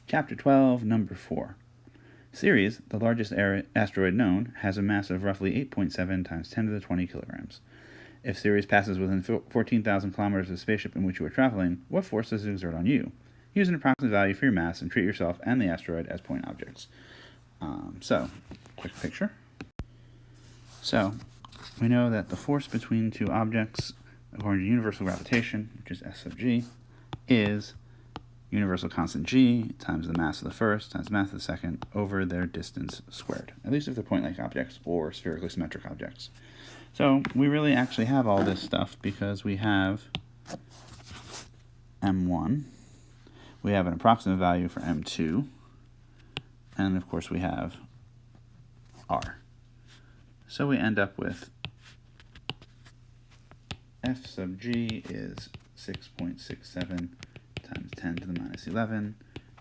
Chapter 12, Number 4. Ceres, the largest asteroid known, has a mass of roughly 8.7 times 10 to the 20 kilograms. If Ceres passes within 14,000 kilometers of the spaceship in which you are traveling, what force does it exert on you? Use an approximate value for your mass and treat yourself and the asteroid as point objects. Quick picture. So, we know that the force between two objects, according to universal gravitation, which is S sub g, is universal constant g times the mass of the first times the mass of the second over their distance squared, at least if they're point-like objects or spherically symmetric objects. So we really actually have all this stuff because we have m1, we have an approximate value for m2, and of course we have r. So we end up with F sub g is 6.67 times 10 to the minus 11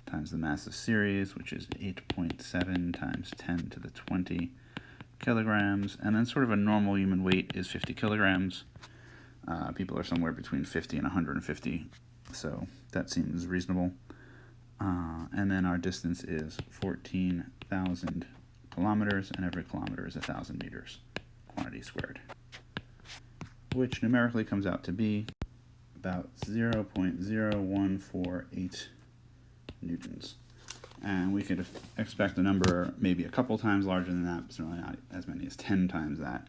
times the mass of Ceres, which is 8.7 times 10 to the 20 kilograms. And then sort of a normal human weight is 50 kilograms. People are somewhere between 50 and 150, so that seems reasonable. And then our distance is 14,000 kilometers, and every kilometer is 1,000 meters, quantity squared, which numerically comes out to be about 0.0148 newtons. And we could expect a number maybe a couple times larger than that, but certainly not as many as 10 times that,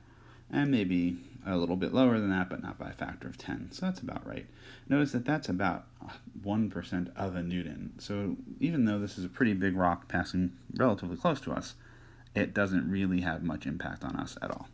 and maybe a little bit lower than that, but not by a factor of 10. So that's about right. Notice that that's about 1% of a newton. So even though this is a pretty big rock passing relatively close to us, it doesn't really have much impact on us at all.